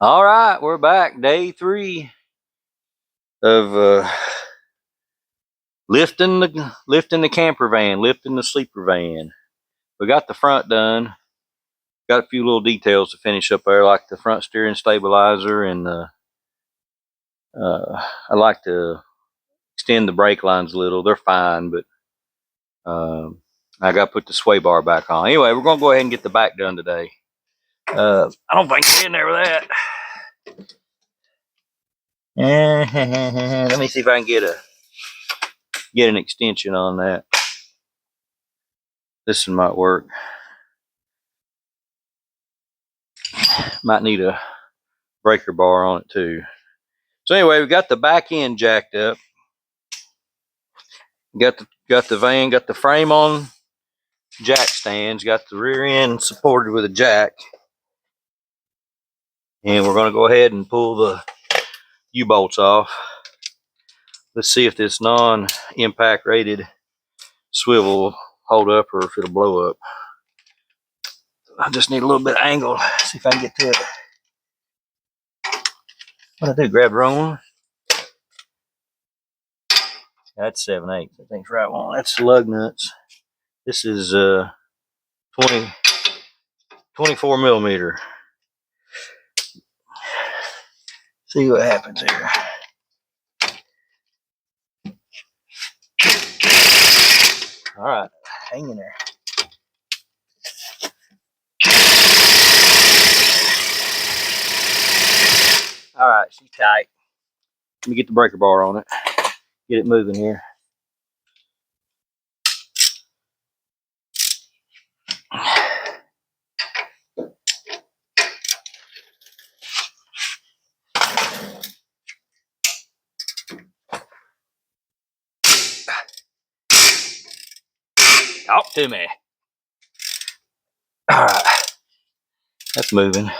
All right, we're back. Day 3 of lifting the camper van, lifting the sleeper van. We got the front done. Got a few little details to finish up there, like the front steering stabilizer, and I like to extend the brake lines a little. They're fine, but I got to put the sway bar back on. Anyway, we're gonna go ahead and get the back done today. I don't think it's in there with that. Let me see if I can get an extension on that. This one might work. Might need a breaker bar on it too. So anyway, we got the back end jacked up. Got the van, got the frame on jack stands, got the rear end supported with a jack. And we're gonna go ahead and pull the U-bolts off. Let's see if this non-impact rated swivel will hold up or if it'll blow up. I just need a little bit of angle. See if I can get to it. What I do? Grab the wrong one? That's 7/8. I think's right one. That's the lug nuts. This is 24 millimeter. See what happens here. All right, hang in there. All right, she's tight. Let me get the breaker bar on it. Get it moving here. Talk to me. All right, that's moving.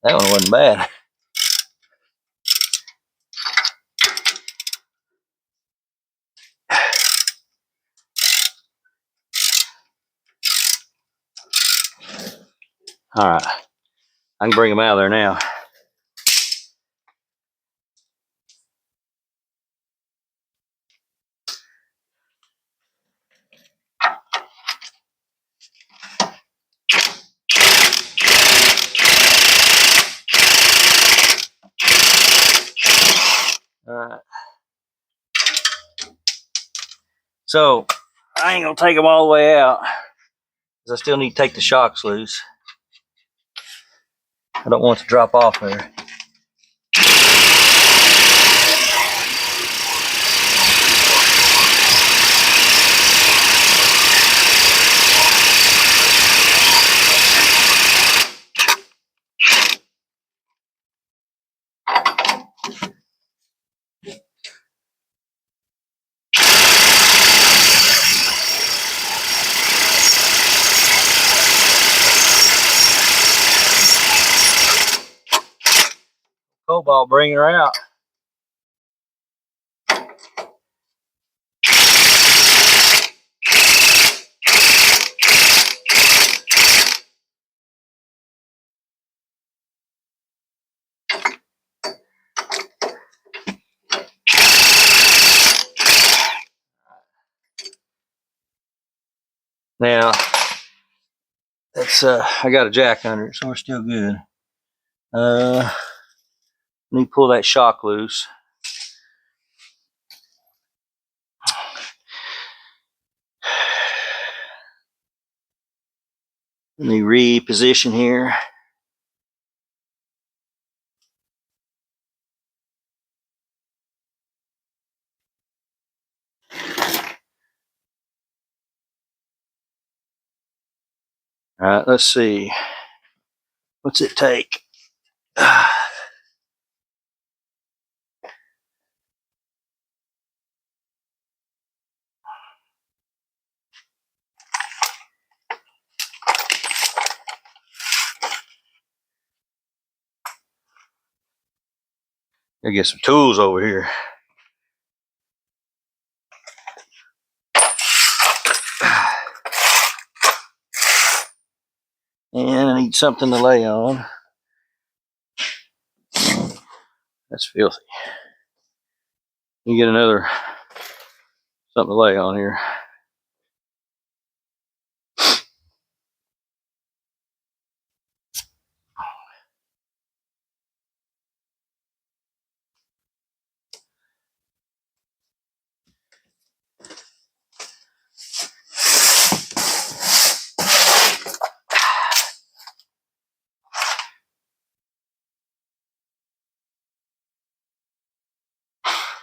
That one wasn't bad. All right, I can bring them out of there now. All right. So I ain't gonna take them all the way out because I still need to take the shocks loose. I don't want it to drop off there. Cobalt, bring her out. Now, that's I got a jack under it, so we're still good. Let me pull that shock loose. Let me reposition here. All right, let's see. What's it take? Gotta get some tools over here. And I need something to lay on. That's filthy. You get another something to lay on here.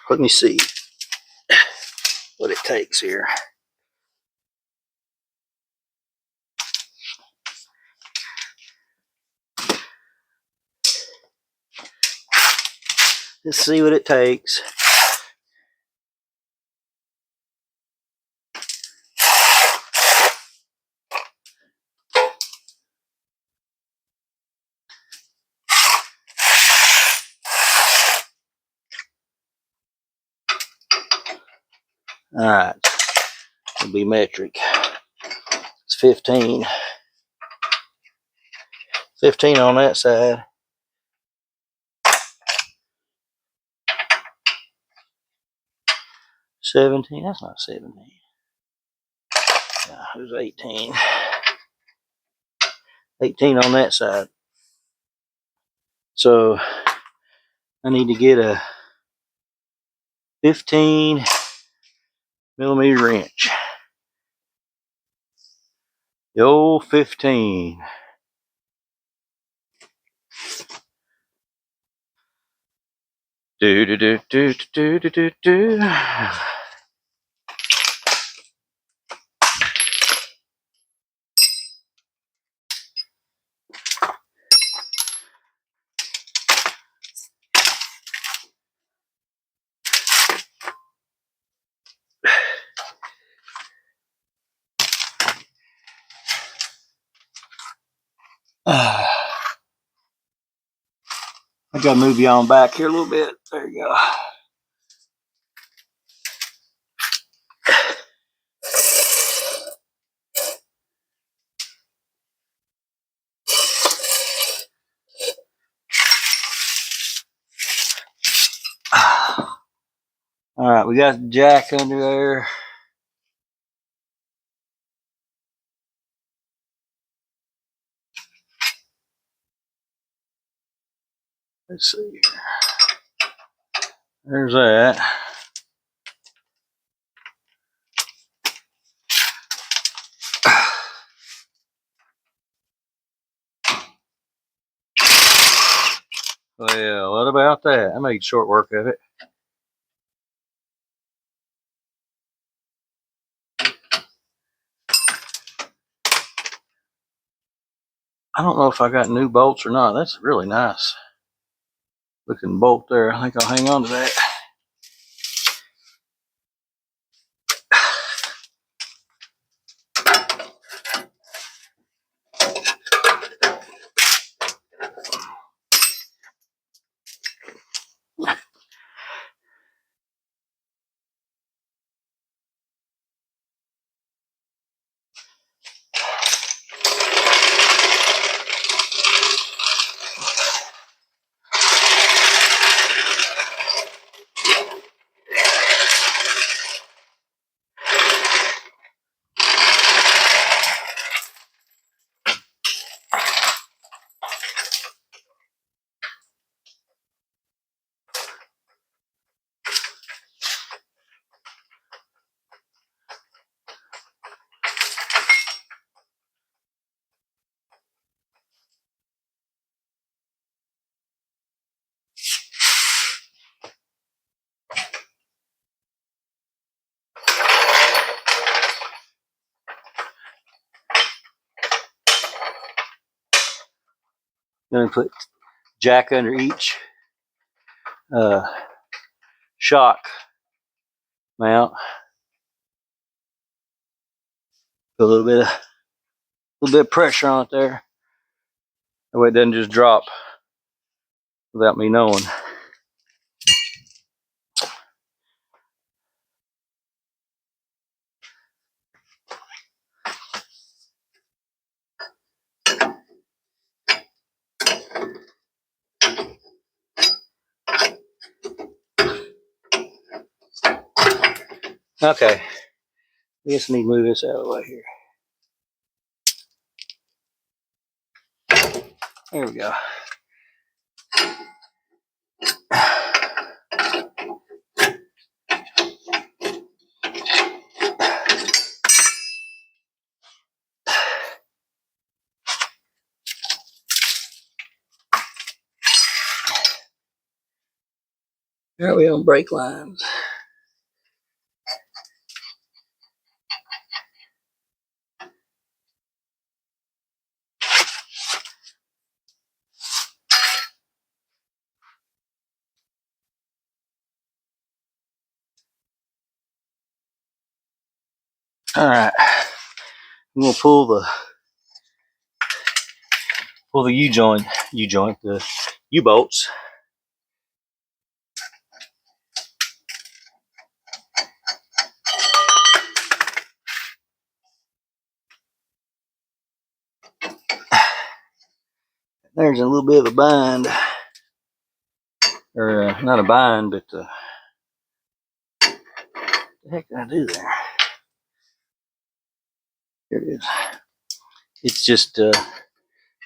Let me see what it takes here. Let's see what it takes. All right, it'll be metric. It's 15. 15 on that side. 17. That's not 17. Yeah, it was 18. 18 on that side. So I need to get a 15 millimeter wrench. The old 15. Do do do do do do do do. I gotta move you on back here a little bit. There you go. All right, we got the jack under there. Let's see here. There's that. Well, what about that? I made short work of it. I don't know if I got new bolts or not. That's really nice looking bolt there. I think I'll hang on to that. Gonna put jack under each shock mount. Put a little bit of pressure on it there. That way it doesn't just drop without me knowing. Okay. I guess I need to move this out of the way here. There we go. There we on brake lines. All right. I'm gonna pull the U-joint, the U-bolts. There's a little bit of a bind, or not a bind, but what the heck did I do there? Here it is. It's just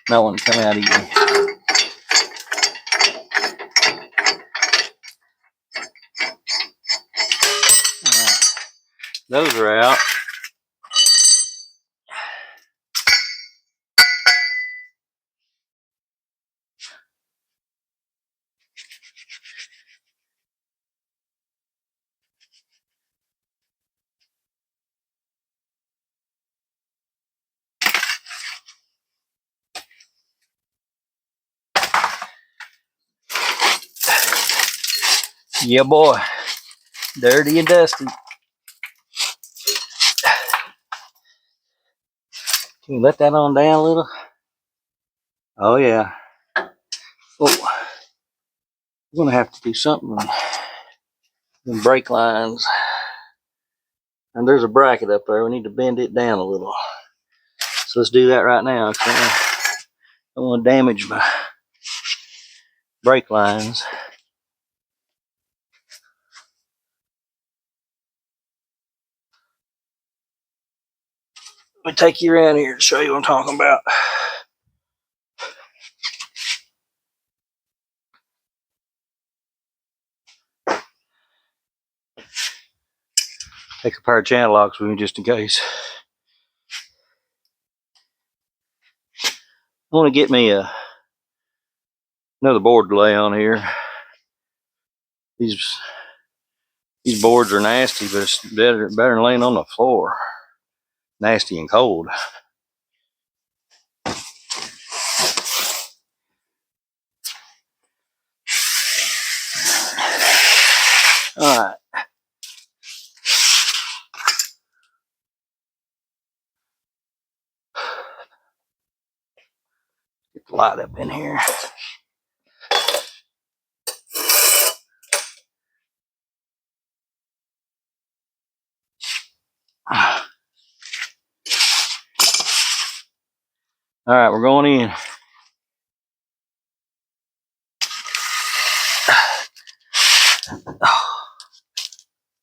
not wanting to come out easy. All right. Those are out. Yeah, boy. Dirty and dusty. Can you let that on down a little? Oh, yeah. Oh, we're going to have to do something with them brake lines. And there's a bracket up there. We need to bend it down a little. So let's do that right now. I don't want to damage my brake lines. Let me take you around here to show you what I'm talking about. Take a pair of channel locks with me just in case. I want to get me another board to lay on here. These boards are nasty, but it's better than laying on the floor. Nasty and cold. All right. Get the light up in here. All right, we're going in.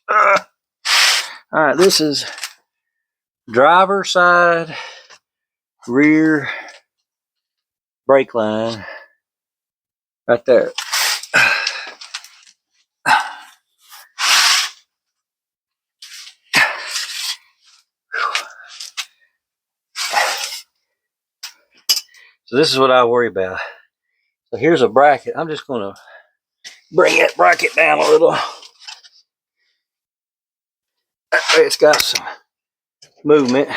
All right, this is driver side rear brake line right there. So this is what I worry about. So here's a bracket. I'm just going to bring that bracket down a little. That way it's got some movement.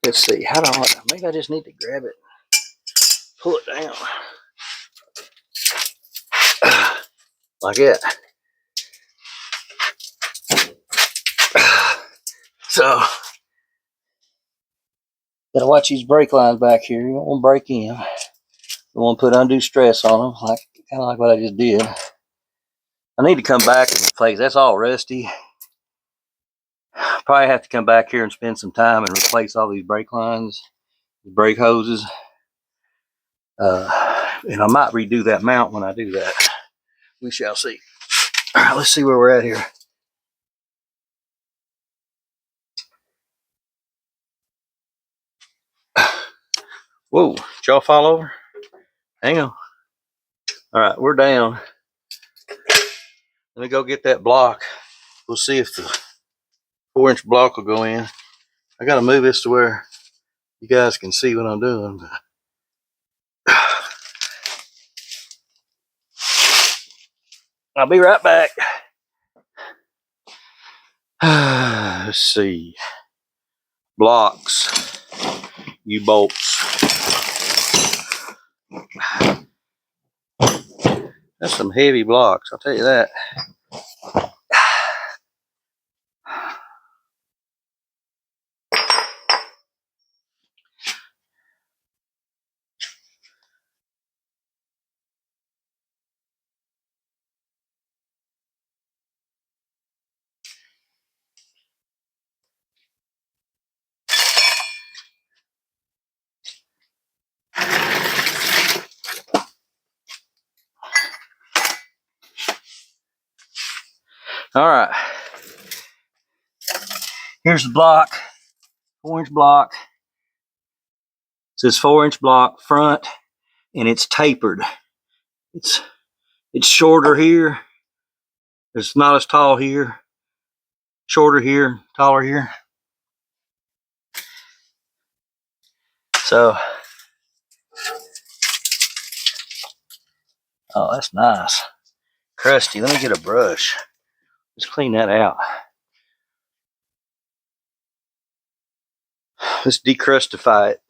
Let's see. How do I? Maybe I just need to grab it, pull it down like that. So gotta watch these brake lines back here. You don't want to break in. You want to put undue stress on them, like kind of like what I just did. I need to come back and replace. That's all rusty. Probably have to come back here and spend some time and replace all these brake lines, the brake hoses. And I might redo that mount when I do that. We shall see. All right, let's see where we're at here. Whoa, did y'all fall over? Hang on. All right, we're down. Let me go get that block. We'll see if the 4-inch block will go in. I gotta move this to where you guys can see what I'm doing. I'll be right back. Let's see. Blocks, U-bolts. That's some heavy blocks, I'll tell you that. All right. Here's the block, 4-inch block. It says 4-inch block front, and it's tapered. It's shorter here. It's not as tall here. Shorter here, taller here. So, oh, that's nice. Crusty. Let me get a brush. Let's clean that out. Let's decrustify it.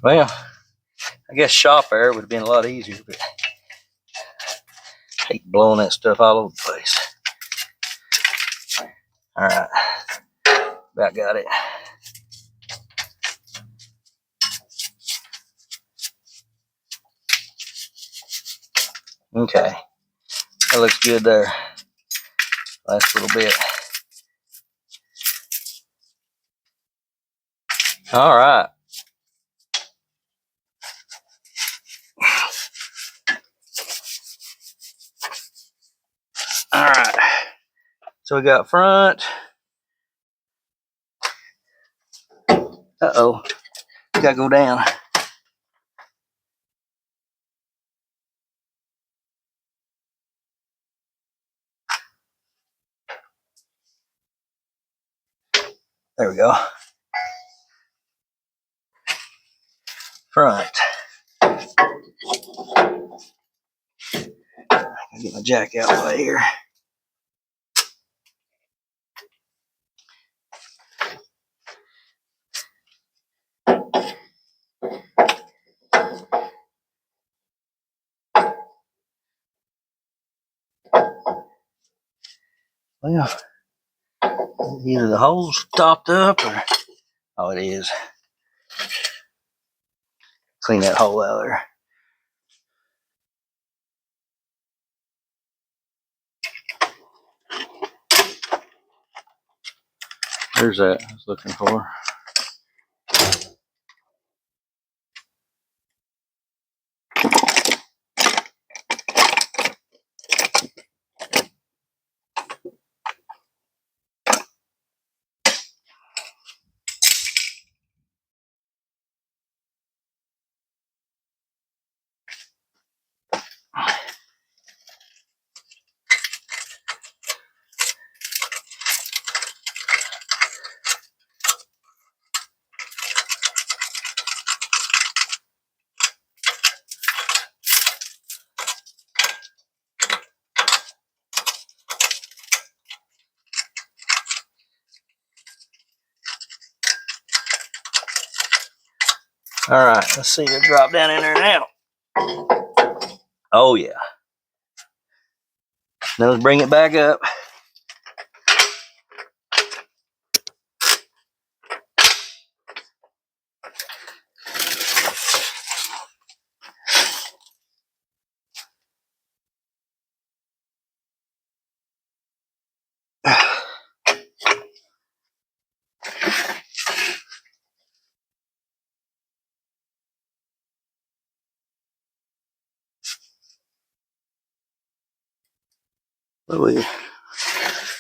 Well, I guess shop air would have been a lot easier, but I hate blowing that stuff all over the place. All right, about got it. Okay, that looks good there. Last little bit. All right. All right. So we got front. Uh-oh. Gotta go down. There we go. Front. I'll get my jack out of the way here. Well, either the hole's stopped up or, oh, it is. Clean that hole out of there. There's that I was looking for. All right, let's see. It drop down in there now. Oh yeah. Now let's bring it back up.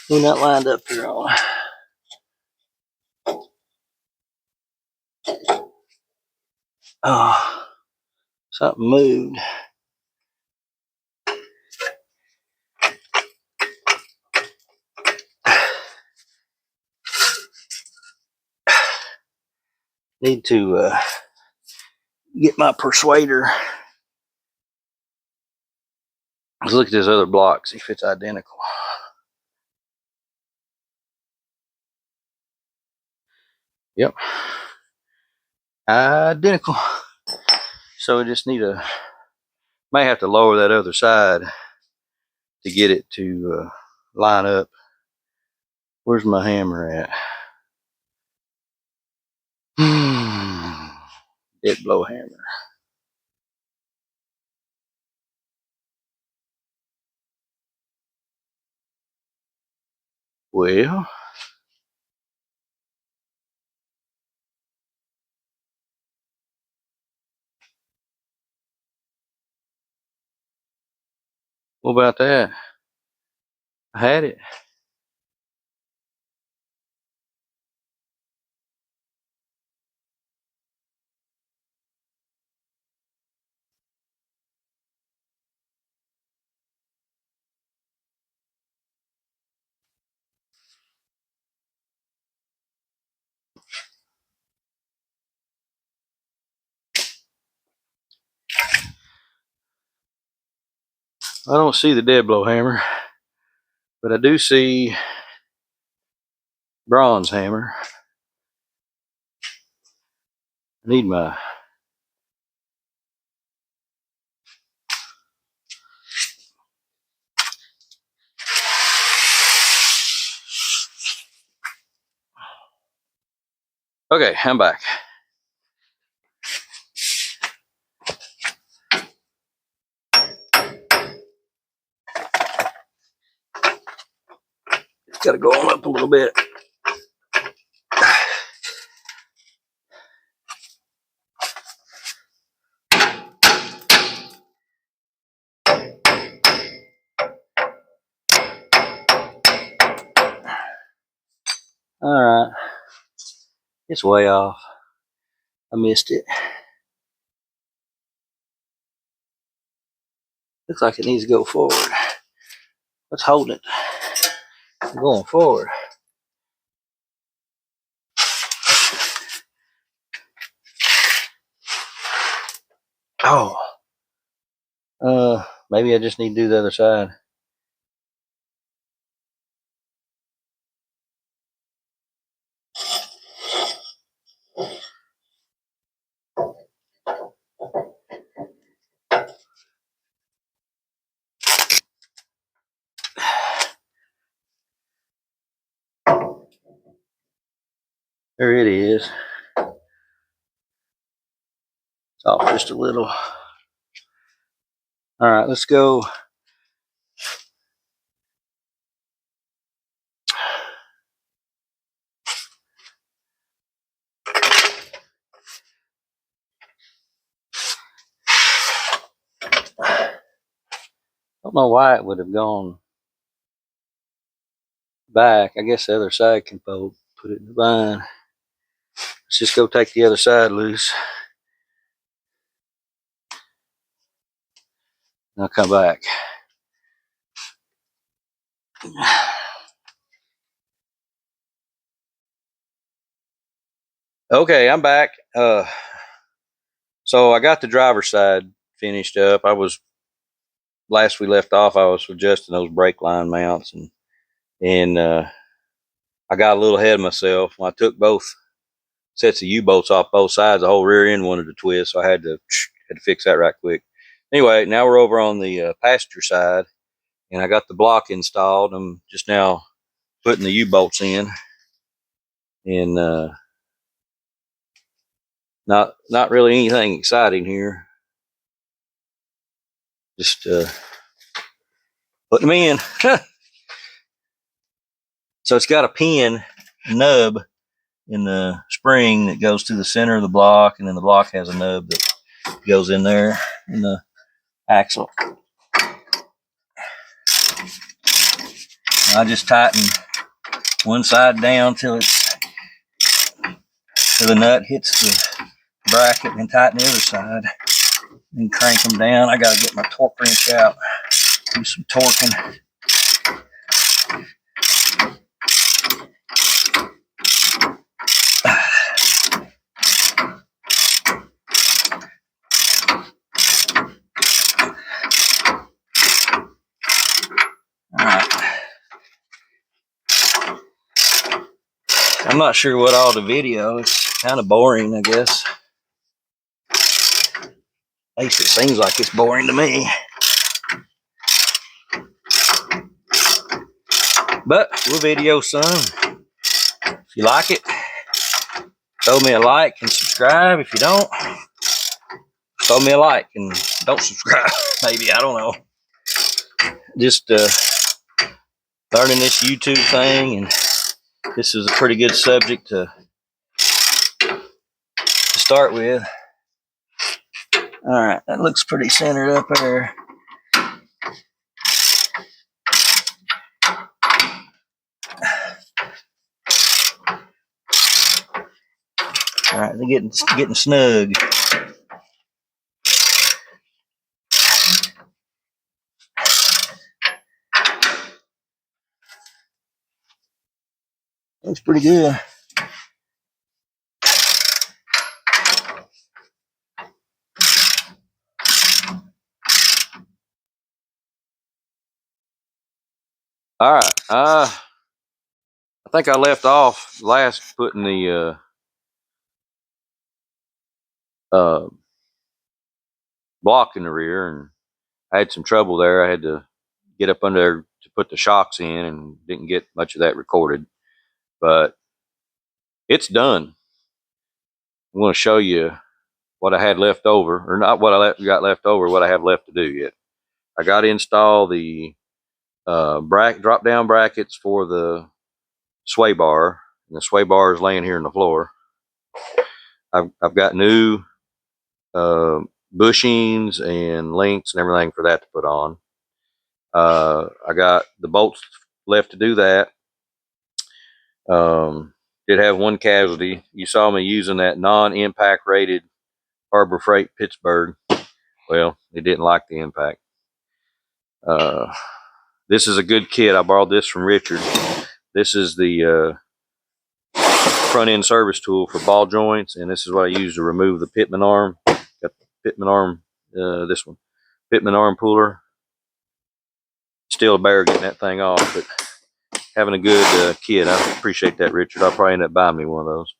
We're not lined up here on. Oh, something moved. Need to get my persuader. Let's look at this other block, see if it's identical. Yep, identical. So we just may have to lower that other side to get it to line up. Where's my hammer at? Dead blow hammer. Well, what about that? I had it. I don't see the dead blow hammer, but I do see bronze hammer. I need my okay, I'm back. It's got to go on up a little bit. All right, it's way off. I missed it. Looks like it needs to go forward. What's holding it? I'm going forward. Oh, maybe I just need to do the other side. There it is. It's off just a little. All right, let's go. I don't know why it would have gone back. I guess the other side can put it in the bind. Let's just go take the other side loose. And I'll come back. Okay, I'm back. So I got the driver's side finished up. Last we left off, I was adjusting those brake line mounts, and I got a little ahead of myself. I took both sets of U-bolts off both sides. The whole rear end wanted to twist, so I had to fix that right quick. Anyway, now we're over on the passenger side, and I got the block installed. I'm just now putting the U-bolts in, and not really anything exciting here. Just putting them in. So it's got a pin nub in the spring that goes to the center of the block, and then the block has a nub that goes in there in the axle. I just tighten one side down till the nut hits the bracket, and tighten the other side, and crank them down. I gotta get my torque wrench out, do some torquing. I'm not sure what all the video. It's kind of boring, I guess. At least it seems like it's boring to me. But we'll video some. If you like it, throw me a like and subscribe. If you don't, throw me a like and don't subscribe. Maybe, I don't know. Just learning this YouTube thing, and this is a pretty good subject to start with. All right, that looks pretty centered up there. All right, they're getting snug. Looks pretty good. All right, I think I left off last putting the block in the rear, and I had some trouble there. I had to get up under there to put the shocks in, and didn't get much of that recorded, but it's done. I'm going to show you what I had left over, or not what I got left over, what I have left to do yet. I got to install the drop down brackets for the sway bar, and the sway bar is laying here on the floor. I've got new bushings and links and everything for that to put on. I got the bolts left to do that. Did have one casualty. You saw me using that non-impact rated Harbor Freight Pittsburgh. Well, it didn't like the impact. This is a good kit. I borrowed this from Richard. This is the front end service tool for ball joints, and this is what I use to remove the pitman arm. Got the pitman arm, this one, pitman arm puller. Still a bear getting that thing off, but having a good kit. I appreciate that, Richard. I'll probably end up buying me one of those.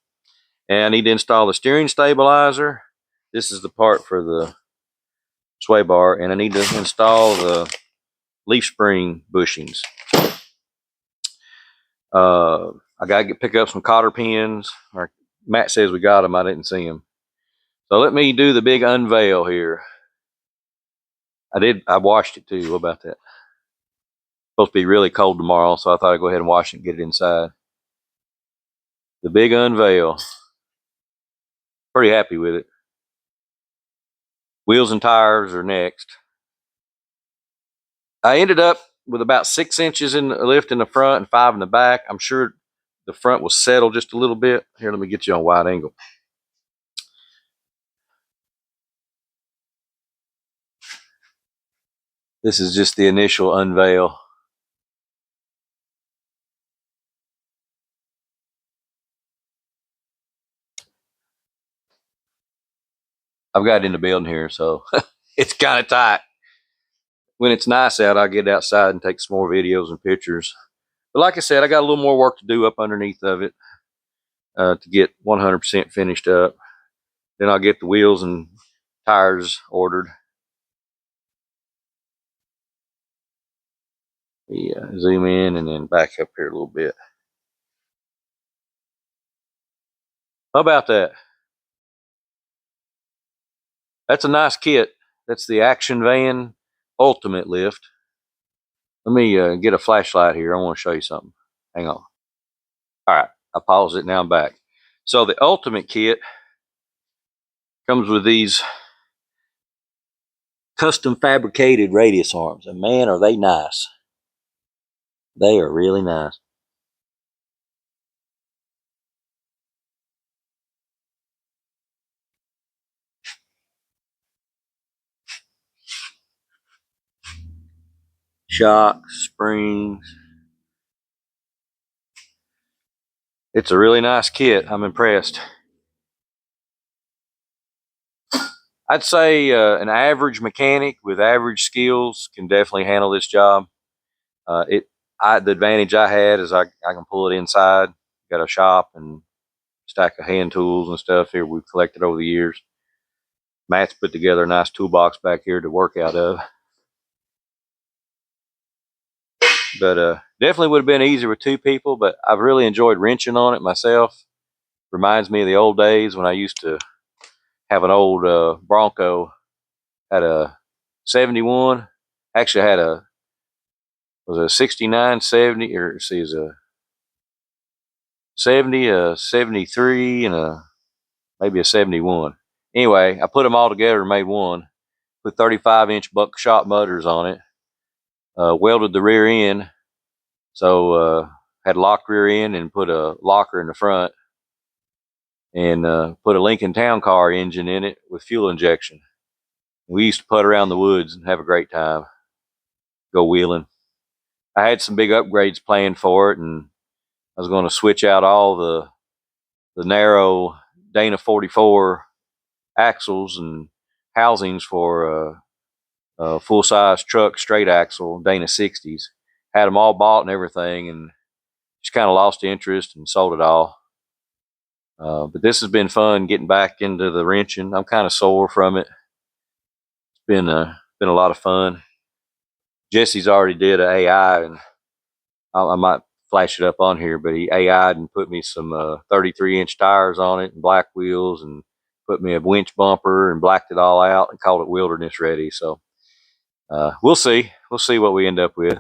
And I need to install the steering stabilizer. This is the part for the sway bar, and I need to install the leaf spring bushings. I gotta pick up some cotter pins. Or Matt says we got them. I didn't see them. So let me do the big unveil here. I washed it too. What about that? Supposed to be really cold tomorrow, so I thought I'd go ahead and wash it and get it inside. The big unveil. Pretty happy with it. Wheels and tires are next. I ended up with about 6 inches in the lift in the front and 5 in the back. I'm sure the front was settled just a little bit. Here, let me get you on wide angle. This is just the initial unveil. I've got it in the building here, so it's kind of tight. When it's nice out, I'll get outside and take some more videos and pictures. But like I said, I got a little more work to do up underneath of it. to get 100% finished up. Then I'll get the wheels and tires ordered. Yeah, zoom in and then back up here a little bit. How about that? That's a nice kit. That's the Action Van Ultimate Lift. Let me get a flashlight here. I want to show you something. Hang on. All right, I paused it. Now I'm back. So the Ultimate kit comes with these custom fabricated radius arms, and man, are they nice. They are really nice. Shocks, springs. It's a really nice kit. I'm impressed. I'd say an average mechanic with average skills can definitely handle this job. The advantage I had is I can pull it inside. Got a shop and stack of hand tools and stuff here we've collected over the years. Matt's put together a nice toolbox back here to work out of. But definitely would have been easier with two people, but I've really enjoyed wrenching on it myself. Reminds me of the old days when I used to have an old Bronco. Had a 71. Actually, I had was a 69, 70, or see, is a 70, a 73, and maybe a 71. Anyway, I put them all together and made one. Put 35-inch buckshot motors on it. Welded the rear end. So had a locked rear end and put a locker in the front. And put a Lincoln Town Car engine in it with fuel injection. We used to putt around the woods and have a great time. Go wheeling. I had some big upgrades planned for it, and I was going to switch out all the narrow Dana 44 axles and housings for a full-size truck straight axle Dana 60s. Had them all bought and everything, and just kind of lost interest and sold it all. But this has been fun getting back into the wrenching. I'm kind of sore from it. It's been a lot of fun. Jesse's already did an AI, and I might flash it up on here, but he AI'd and put me some 33-inch tires on it and black wheels, and put me a winch bumper and blacked it all out and called it wilderness ready. So we'll see. We'll see what we end up with.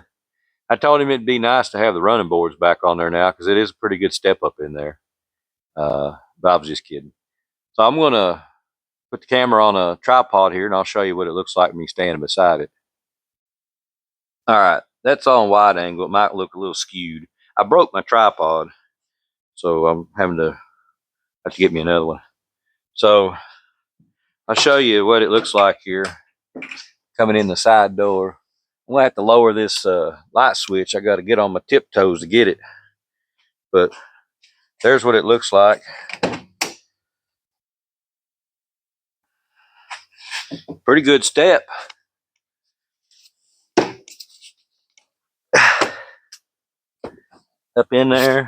I told him it'd be nice to have the running boards back on there now because it is a pretty good step up in there. But I was just kidding. So I'm going to put the camera on a tripod here, and I'll show you what it looks like me standing beside it. All right, that's on wide angle. It might look a little skewed. I broke my tripod, so I'm having to get me another one. So I'll show you what it looks like here coming in the side door. I'm going to have to lower this light switch. I got to get on my tiptoes to get it. But there's what it looks like. Pretty good step. Up in there.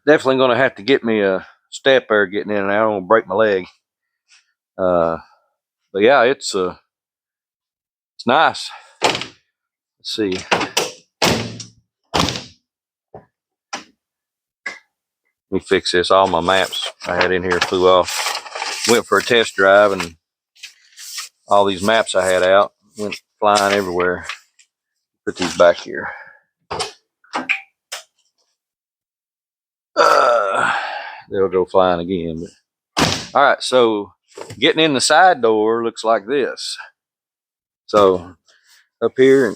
Definitely going to have to get me a step there getting in and out. I don't want to break my leg. But yeah, it's nice. Let's see. Let me fix this. All my maps I had in here flew off. Went for a test drive, and all these maps I had out went flying everywhere. Put these back here. They'll go flying again. But all right, so getting in the side door looks like this. So up here,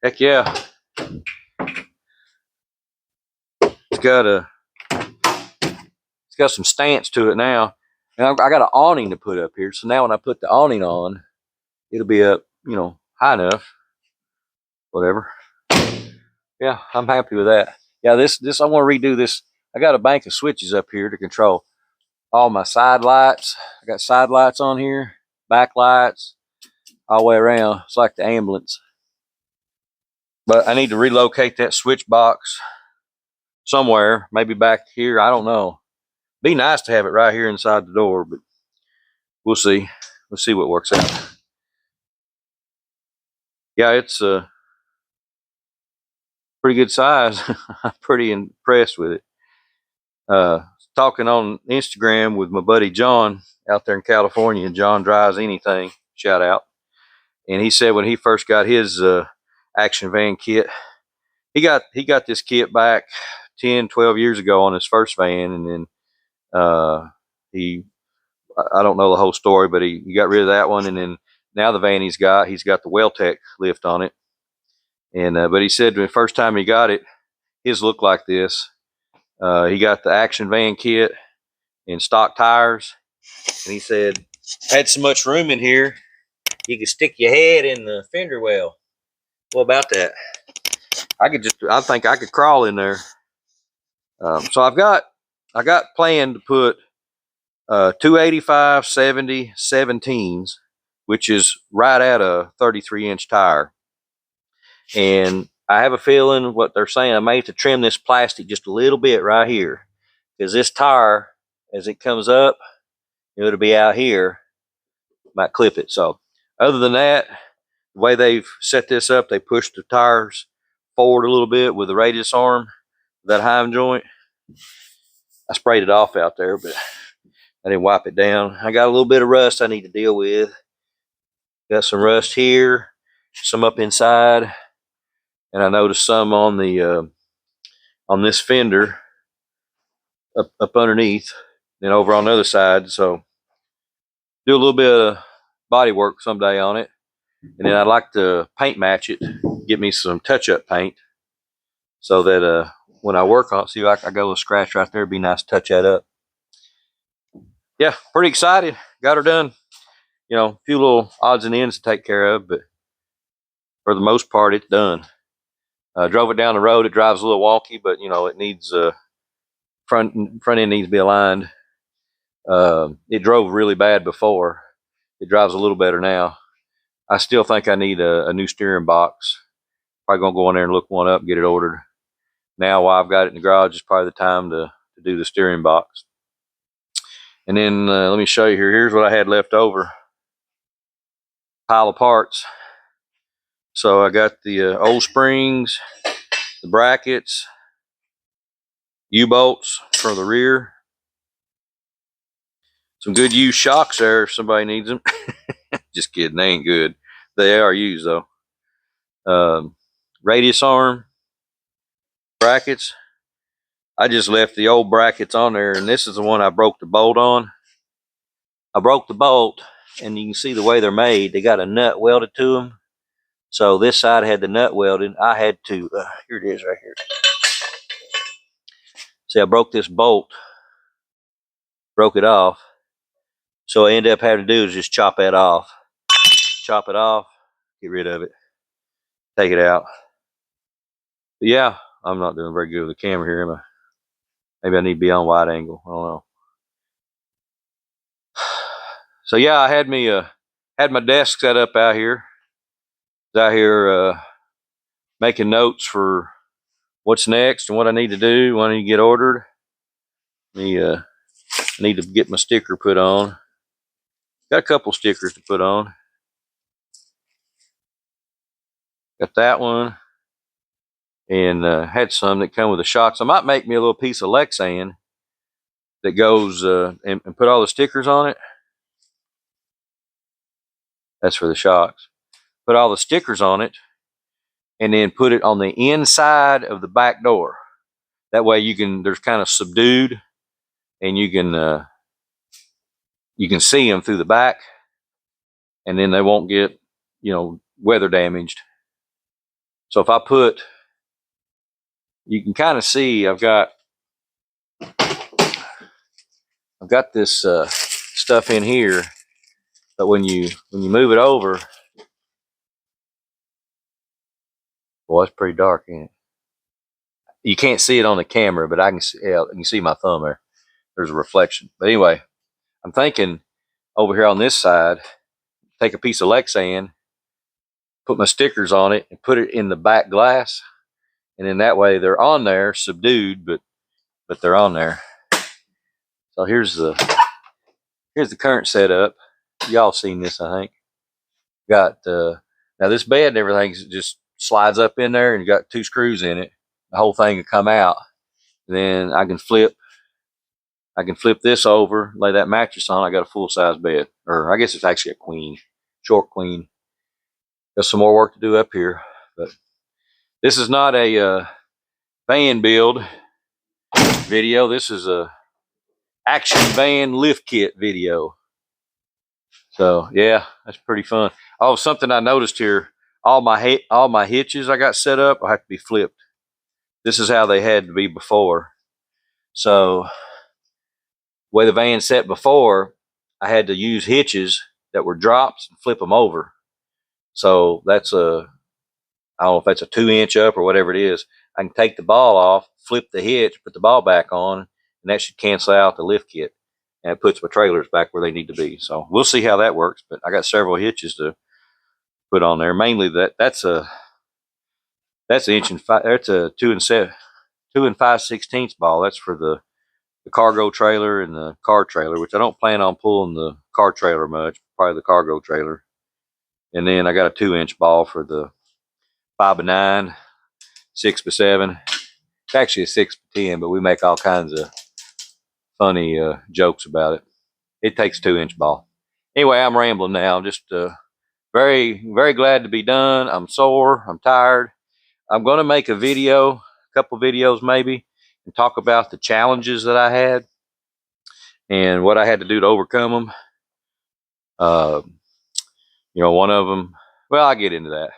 heck yeah, it's got some stance to it now. And I got an awning to put up here. So now when I put the awning on, it'll be up, high enough. Whatever. Yeah, I'm happy with that. Yeah, this I want to redo this. I got a bank of switches up here to control. all my side lights. I got side lights on here, back lights, all the way around. It's like the ambulance. But I need to relocate that switch box somewhere, maybe back here. I don't know. Be nice to have it right here inside the door, but we'll see. We'll see what works out. Yeah, it's a pretty good size. I'm pretty impressed with it. Talking on Instagram with my buddy John out there in California. John Drives Anything, shout out. And he said when he first got his action van kit, he got this kit back 10, 12 years ago on his first van, and then I don't know the whole story, but he got rid of that one, and then now the van he's got the Welltec lift on it. And but he said the first time he got it, his looked like this. He got the action van kit and stock tires, and he said had so much room in here you could stick your head in the fender well. What about that? I think I could crawl in there. So I got planned to put 285 70 17s, which is right at a 33-inch tire. And I have a feeling what they're saying, I may have to trim this plastic just a little bit right here, because this tire, as it comes up, it'll be out here. Might clip it. So other than that, the way they've set this up, they push the tires forward a little bit with the radius arm, that heim joint. I sprayed it off out there, but I didn't wipe it down. I got a little bit of rust I need to deal with. Got some rust here, some up inside, and I noticed some on the on this fender up underneath, and over on the other side. So do a little bit of body work someday on it, and then I'd like to paint match it, get me some touch-up paint, so that when I work on it, see, I got a little scratch right there. It'd be nice to touch that up. Yeah, pretty excited. Got her done. You know, a few little odds and ends to take care of, but for the most part, it's done. Drove it down the road. It drives a little wonky, but you know, it needs front end needs to be aligned. It drove really bad before. It drives a little better now. I still think I need a new steering box. Probably gonna go in there and look one up and get it ordered. Now, while I've got it in the garage, is probably the time to do the steering box. And then let me show you here. Here's what I had left over. Pile of parts. So I got the old springs, the brackets, U-bolts for the rear. Some good used shocks there if somebody needs them. Just kidding, they ain't good. They are used though. Radius arm, brackets. I just left the old brackets on there, and this is the one I broke the bolt on. I broke the bolt, and you can see the way they're made. They got a nut welded to them. So this side had the nut welded. I had to, here it is right here. See, I broke this bolt, broke it off. So I ended up having to do is just chop that off. Chop it off, get rid of it, take it out. But yeah, I'm not doing very good with the camera here, am I? Maybe I need to be on wide angle. I don't know. So yeah, I had me had my desk set up out here. Out here making notes for what's next and what I need to do, what I need to get ordered. I need to get my sticker put on. Got a couple stickers to put on. Got that one, and had some that come with the shocks. I might make me a little piece of Lexan that goes and put all the stickers on it. That's for the shocks. Put all the stickers on it, and then put it on the inside of the back door. That way you can, there's kind of subdued, and you can see them through the back, and then they won't get, you know, weather damaged. So if I put, you can kind of see I've got this stuff in here, but when you move it over, boy, it's pretty dark, ain't it? You can't see it on the camera, but I can see my thumb there. there's a reflection. But anyway, I'm thinking over here on this side, take a piece of Lexan, put my stickers on it, and put it in the back glass, and then that way they're on there, subdued, but they're on there. So here's the current setup. Y'all seen this, I think. Got now this bed and everything just slides up in there, and you got 2 screws in it. The whole thing can come out. Then I can flip this over, lay that mattress on. I got a full size bed, or I guess it's actually a queen, short queen. Got some more work to do up here, but this is not a van build video. This is a action van lift kit video. So yeah, that's pretty fun. Oh, something I noticed here: all my hitches I got set up, I have to be flipped. This is how they had to be before. So the way the van set before, I had to use hitches that were drops and flip them over. So that's I don't know if that's a 2-inch up or whatever it is. I can take the ball off, flip the hitch, put the ball back on, and that should cancel out the lift kit. And it puts my trailers back where they need to be. So we'll see how that works. But I got several hitches to put on there. Mainly that's an inch and five. That's a 2 5/16 ball. That's for the cargo trailer and the car trailer, which I don't plan on pulling the car trailer much. Probably the cargo trailer. And then I got a 2-inch ball for the 5x9, 6x7. It's actually a 6x10, but we make all kinds of funny jokes about it. It takes a 2-inch ball. Anyway, I'm rambling now. I'm just very, very glad to be done. I'm sore. I'm tired. I'm going to make a video, a couple videos maybe, and talk about the challenges that I had and what I had to do to overcome them. One of them, well, I'll get into that.